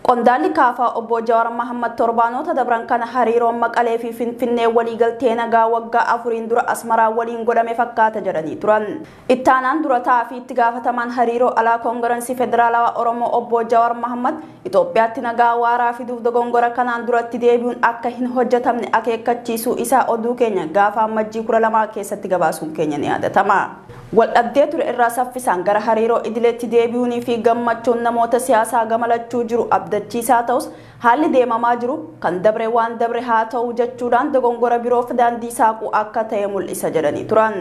Qondaalli kaafaa obbo Jawaar Mohammad torbaanota dabran kana hariiroo Maqalee fi Finfinnee waliigaltee nagaa waggaa afuriin dura Asmaraa waliin godhame fakkaata jedhanii turan. Ittaanaan durataa fi itti gaafatamaan hariiroo alaa Koongirensii Federaalawaa Oromoo obbo Jawaar Mohammad Itoophiyaatti nagaa waaraa fiduuf dogongora kanaan duratti deebi'uun akka hin hojjetamne akeekkachiisuu isaa oduu keenya gaafa Amajjii 12 keessatti gabaasuun keenya ni yaadatama. Waldhabdee ture irraa saffisaan gara hariiroo idileetti deebi'uunii fi gammachuun namoota siyaasaa gamalachuu jiru abdachiisaa ta'us haalli deemamaa jiru kan dabre waan dabre haa ta'u jechuudhaan dogongora biroof daandii saaquu akka ta'e mul'isa jedhanii turan.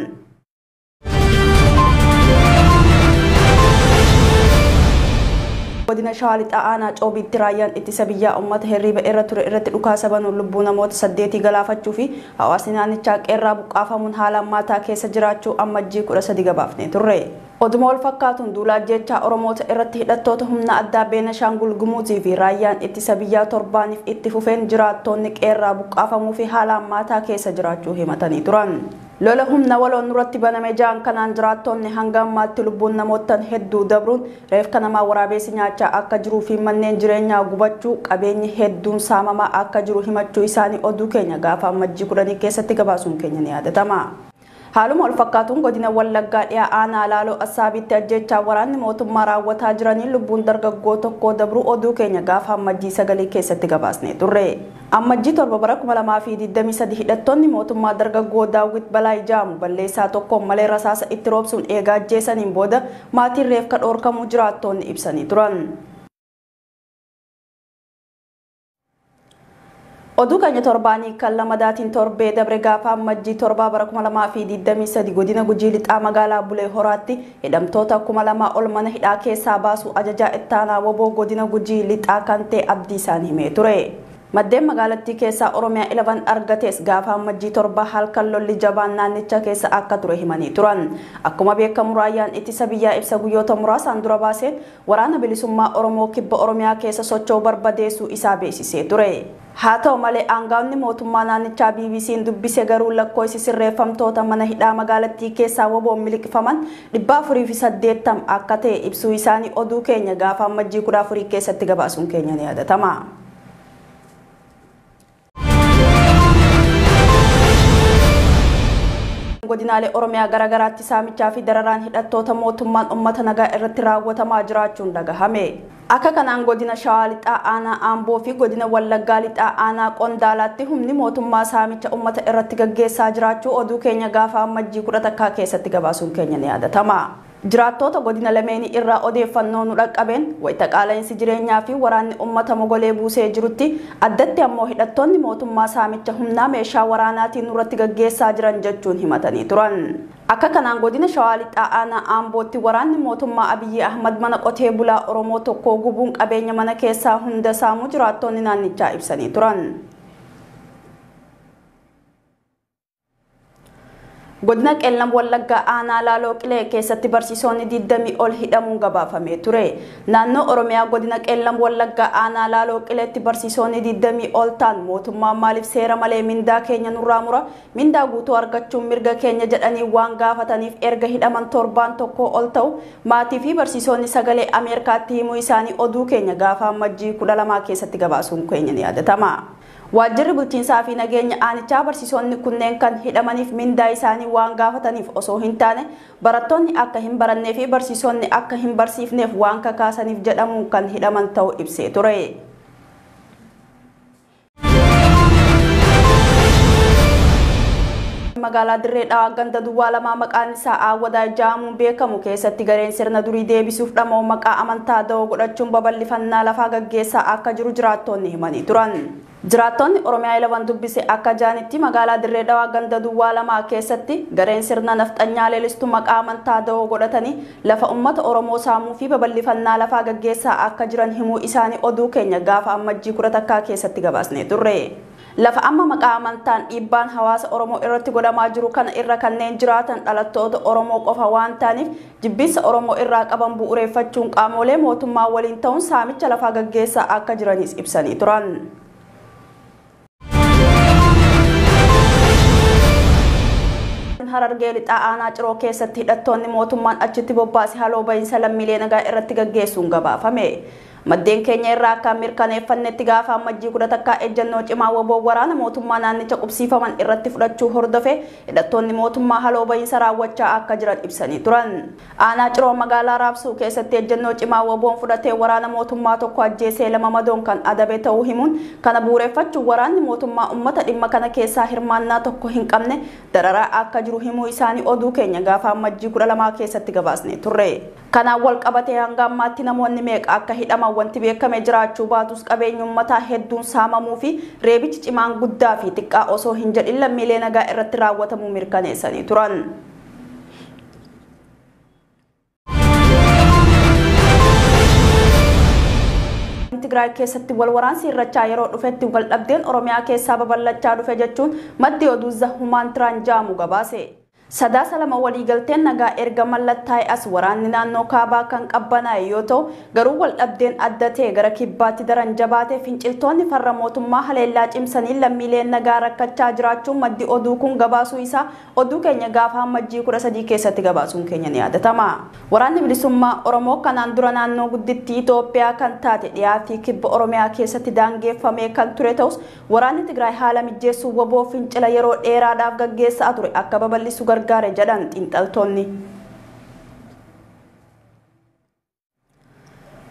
Godina Shawaa Lixaa aanaa Coobiitti raayyaan ittisa biyyaa uummata hirriba irra ture irratti dhukaasa banuun lubbuu namoota 8 galaafachuu fi hawaasni naannichaa qeerraa buqqaafamuun haala hammaataa keessa jiraachuu Amajjii 13 gabaafnee turre. Oduma wal fakkaatuun duulaa jechaa Oromoota irratti hidhattoota humna addaa Beenishaangul Gumuzii fi raayyaan ittisa biyyaa torbaaniif itti fufeen jiraattonni qeerraa buqqaafamuu fi haala hammaataa keessa jiraachuu himatanii turan. Lola humna waloon nurratti baname jaan kanaan jiraattonni hanga ammaatti lubbuun namootaan hedduu dabruun reeffa namaa waraabessi nyaachaa akka jiruu fi manneen jireenyaa gubachuu qabeenyi hedduun saamamaa akka jiru himachuu isaanii oduu keenya gaafa Amajjii 10 keessatti gabaasuun keenya ni yaadatama. Haaluma wal fakkaatuun godina Wallaggaa dhiyaa aanaa Laaloo Assaabitti ajjechaa waraanni mootummaa raawwataa jiranii lubbuun dargaggoo tokko dabruu oduu keenya gaafa Amajjii 9 keessatti gabaasnee turre. Amajjii 7 bara 2023 hidhattoonni mootummaa dargaggoo Daawit Balaa Jaamu balleessaa tokko malee rasaasa itti roobsuun eegaa ajjeesaniin booda maatiin reeffa dhoorkamuu jiraattonni ibsanii turan. Oduu keenya torbaanii kan lamadaatiin torbee dabre gaafa Amajjii 7 bara 2023 godina Gujii Lixaa magaalaa Bulee Horaatti hidhamtoota 2000 ol mana hidhaa keessaa baasuu ajajaa ittaanaa woboo godina Gujii Lixaa kan ta'e Abdiisaan himee ture. Maddeen magaalattii keessaa Oromiyaa 11 argates gaafa Amajjii 7 halkan lolli jabaan naannicha keessa akka ture himanii turan. Akkuma beekamu raayyaan ittisa biyyaa ibsa guyyoota muraasaan dura baaseen waraana bilisummaa Oromoo kibba Oromiyaa keessa socho'uu barbadeessuu isaa beeksisee ture. Haa ta'u malee aangaa'onni mootummaa naannichaa BBC'n dubbise garuu lakkoofsi sirreeffamtoota mana hidhaa magaalattii keessaa woboon miliqifaman 480 akka ta'e ibsuu isaanii oduu keenya gaafa Amajjii 14 keessatti gabaasuun keenya ni yaadatama. Godinaalee Oromiyaa garagaraatti saamichaa fi dararaan hidhattoota mootummaan uummata nagaa irratti raawwatamaa jiraachuun dhagahame. Akka kanaan godina Shawaa Lixaa aanaa Amboo fi godina Wallaggaa Lixaa aanaa Qondaalaatti humni mootummaa saamicha uummata irratti gaggeessaa jiraachuu oduu keenya gaafa Amajjii 10 keessatti gabaasuun keenya ni yaadatama. Jiraattoota godina lameenii irraa odeeffannoo nu dhaqqabeen wayita qaala'insi jireenyaa fi waraanni uummata mogolee buusee jirutti addatti ammoo hidhattoonni mootummaa saamicha humnaa meeshaa waraanaatiin nurratti gaggeessaa jiran jechuun himatanii turan. Akka kanaan godina Shawaa Lixaa aanaa Ambootti waraanni mootummaa Abiyyi Ahmad mana qotee bulaa Oromoo tokko gubuun qabeenya mana keessaa hunda saamuu jiraattonni naannichaa ibsanii turan. Godina Qellam Wallaggaa aanaa Laaloo Qilee keessatti barsiisonni 20 ol hidhamuun gabaafamee ture. Naannoo Oromiyaa godina Qellam Wallaggaa aanaa Laaloo Qileetti barsiisonni 20 ol ta'an mootummaa maaliif seera malee mindaa keenya nurraa mura mindaa guutuu argachuun mirga keenya jedhanii waan gaafataniif erga hidhaman torbaan tokko ol ta'u maatii fi barsiisonni sagalee Ameerikaatti himuu isaanii oduu keenya gaafa Amajjii 12 keessatti gabaasuun keenya ni yaadatama. Waajjirri bulchiinsaa fi nageenya aanichaa barsiisonni kunneen kan hidhamaniif mindaa isaanii waan gaafataniif osoo hin taane barattoonni akka hin barannee fi barsiisonni akka hin barsiifneef waan kakaasaniif jedhamuun kan hidhaman ta'uu ibsee ture. Magaalaa Dirree Dhawaa ganda duwwaa lamaa maqaan isaa Awwadaa Jaamuun beekamu keessatti gareen sirna durii deebisuuf dhamoo maqaa amantaa da'oo godhachuun babal'ifannaa lafaa gaggeessaa akka jiru jiraattonni himanii turan. Jiraattonni Oromiyaa 11 dubbise akka jaanitti magaalaa Dirree Dhawaa ganda duwwaa lamaa keessatti gareen sirna nafxanyaa leellistuu maqaa amantaa da'oo godhatanii lafa uummata Oromoo saamuu fi babal'ifannaa lafaa gaggeessaa akka jiran himuu isaanii oduu keenya gaafa Amajjii 11 keessatti gabaasnee turre. Lafa amma maqaa amantaan dhiibbaan hawaasa Oromoo irratti godhamaa jiru kana irra kanneen jiraatan dhalattoota Oromoo qofa waan ta'aniif jibbinsa Oromoo irraa qaban bu'uureeffachuun qaamolee mootummaa waliin ta'uun saamicha lafaa gaggeessaa akka jiranis ibsanii turan. Harargee Lixaa aanaa Ciroo keessatti hidhattoonni mootummaan achitti bobbaase haloo bahiinsa lammiilee nagaa irratti gaggeessuun gabaafame. maddeen keenya irraa akka mirkaneeffannetti gaafa ammajjii 10 takka ejjennoo cimaa waboo waraana mootummaa naannicha qubsiifaman irratti fudhachuu hordofe hidhattoonni mootummaa haloo bahiinsa raawwachaa akka jiran ibsanii turan. Aanaa Ciroo magaalaa Raabsuu keessatti ejjennoo cimaa waboon fudhatee waraana mootummaa tokko ajjeesee 2 madoon kan adabe ta'uu himuun kana bu'uureffachuun waraanni mootummaa uummata dhimma kana keessaa hirmaannaa tokko hin qabne dararaa akka jiru himuu isaanii oduu keenya gaafa ammajjii 12 keessatti gabaasne turre. Kanaan wal qabatee hanga ammaatti namoonni meeqa akka hidhaman wanti beekame jiraachuu baatus qabeenyi uummataa hedduun saamamuu fi reebichi cimaan guddaa fi xiqqaa osoo hin jedhin lammiilee nagaa irratti raawwatamuu mirkaneessanii turan. Tigraay keessatti wal waraansi irrachaa yeroo dhufetti wal dhabdeen Oromiyaa keessaa babal'achaa dhufe jechuun maddi oduu Zahumaan Tiraanjaamu gabaase. Sadaasa lama waliigalteen nagaa erga mallattaa'e as waraanni naannoo kaabaa kan qabbanaa'e yoo ta'u garuu wal dhabdeen adda ta'e gara kibbaatti daran jabaatee finciltoonni farra mootummaa haleellaa cimsanii lammiileen nagaa rakkachaa jiraachuun maddi oduu kun gabaasuu isaa oduu keenya gaafa ammajjii 13 keessatti gabaasuun keenya ni yaadatama. Waraanni bilisummaa Oromoo kanaan dura naannoo guddittii Itoophiyaa kan taate dhiyaatii kibba Oromiyaa keessatti daangeffamee kan ture ta'us waraanni Tigraay haala mijeessuu waboo fincila yeroo dheeraadhaaf gaggeessaa ture akka babal'isu gargaare jedhan xiinxaltoonni.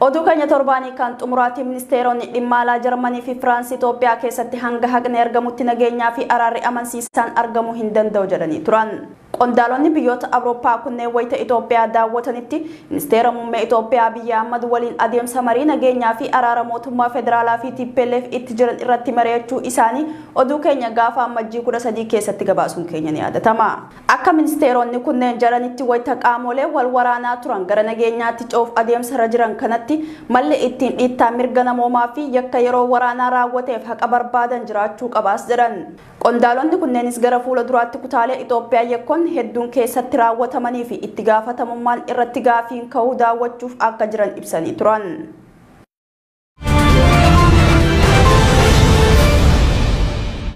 Oduu keenya torbaanii kan xumuraati ministeeronni dhimma alaa Jarmanii fi Firaansi Itoophiyaa keessatti hanga haqni argamutti nageenyaa fi araarri amansiisaan argamuu hin danda'u jedhanii turan. Qondaalonni biyyoota Awurooppaa kunneen wayita Itoophiyaa daawwatanitti ministeera muummee Itoophiyaa Abiyyi Ahmad waliin adeemsa marii nageenyaa fi araara mootummaa federaalaa fi TPLF itti jiran irratti mari'achuu isaanii oduu keenya gaafa ammajjii 13 keessatti gabaasuun keenya ni yaadatama. Akka ministeeronni kunneen jedhanitti wayita qaamolee wal waraanaa turan gara nageenyaatti ce'uuf adeemsa irra jiran kanatti malli ittiin dhiittaa mirga namoomaa fi yakka yeroo waraanaa raawwateef haqa barbaadan jiraachuu qabaas jedhan. Qondaalonni kunneenis gara fuula duraatti kutaalee Itoophiyaa yakkoonni hedduun keessatti raawwatamanii fi itti gaafatamummaan irratti gaafiin ka'uu daawwachuuf akka jiran ibsanii turan.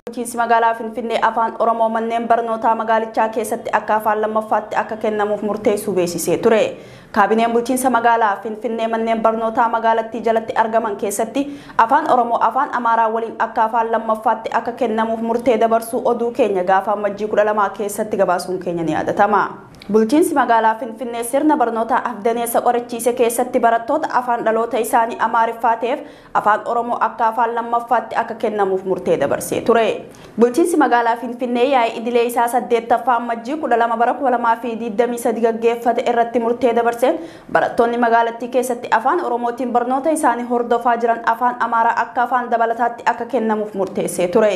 Bulchiinsi magaalaa Finfinnee afaan Oromoo manneen barnootaa magaalichaa keessatti akka afaan lammaffaatti akka kennamuuf murteessuu beeksisee ture. Kaabineen bulchiinsa magaalaa Finfinnee manneen barnootaa magaalattii jalatti argaman keessatti afaan Oromoo afaan Amaaraa waliin akka afaan lammaffaatti akka kennamuuf murtee dabarsuu oduu keenya gaafa ammajjii 12 keessatti gabaasuun keenya ni yaadatama. Bulchiinsi magaalaa Finfinnee sirna barnootaa afdaneessa qorachiise keessatti barattoota afaan dhaloota isaanii Amaariffaa ta'eef afaan Oromoo akka afaan lammaffaatti akka kennamuuf murtee dabarsee ture. Bulchiinsi magaalaa Finfinnee yaa'ii idilee isaa 8ffaa ammajjii 12 bara 2023 gaggeeffate irratti murtee dabarseen barattoonni magaalattii keessatti afaan Oromootiin barnoota isaanii hordofaa jiran afaan Amaaraa akka afaan dabalataatti akka kennamuuf murteessee ture.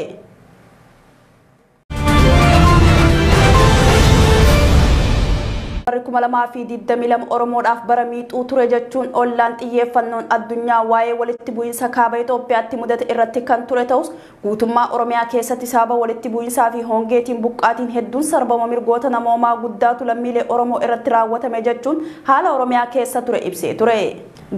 Barri 2022 Oromoodhaaf bara miixuu ture jechuun ollaan xiyyeeffannoon addunyaa waa'ee walitti bu'iinsa kaaba Itoophiyaatti mudate irratti kan ture ta'us guutummaa Oromiyaa keessatti sababa walitti bu'iinsaa fi hongeetiin buqqaatiin hedduun sarbama mirgoota namoomaa guddaatu lammiilee Oromoo irratti raawwatame jechuun haala Oromiyaa keessa ture ibsee ture.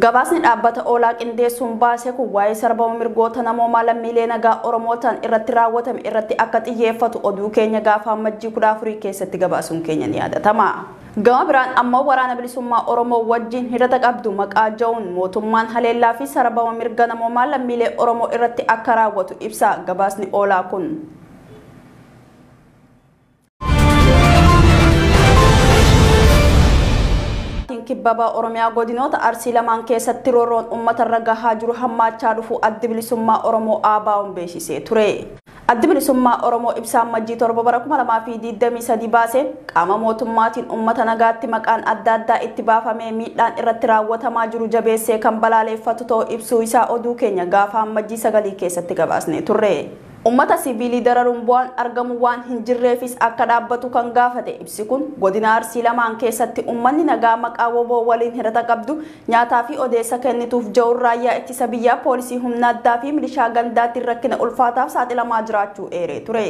Gabaasni dhaabbata oolaa qindeessuun baase kun waa'ee sarbama mirgoota namoomaa lammiilee nagaa Oromootaan irratti raawwatame irratti akka xiyyeeffatu oduu keenya gaafa ammajjii 14 keessatti gabaasuun keenya ni yaadatama. Gama biraan ammoo waraana bilisummaa Oromoo wajjin hidhata qabdu maqaa ja'uun mootummaan haleellaa fi sarbama mirga namoomaa lammiilee Oromoo irratti akka raawwatu ibsa gabaasni oolaa kun. Kibbaba Oromiyaa godinoota Arsii lamaan keessatti roorroon uummatarra gahaa jiru hammaachaa dhufu addi bilisummaa Oromoo ABO'n beeksisee ture. Addi bilisummaa Oromoo ibsa ammajjii 7 bara 2023 baaseen qaama mootummaatiin uummata nagaatti maqaan adda addaa itti baafamee miidhaan irratti raawwatamaa jiru jabeessee kan balaaleeffatu ta'uu ibsuu isaa oduu keenya gaafa ammajjii 9 keessatti gabaasnee turre. Ummata sibiilii dararuun bu'aan argamu waan hin jirreefis akka dhaabbatu kan gaafate ibsi kun godina Arsii lamaan keessatti uummanni nagaa maqaa woboo waliin hidhata qabdu nyaataa fi odeessa kennituuf ja'uun raayyaa ittisa biyyaa poolisii humna addaa fi milishaa gandaatti rakkina ulfaataaf saaxilamaa jiraachuu eeree ture.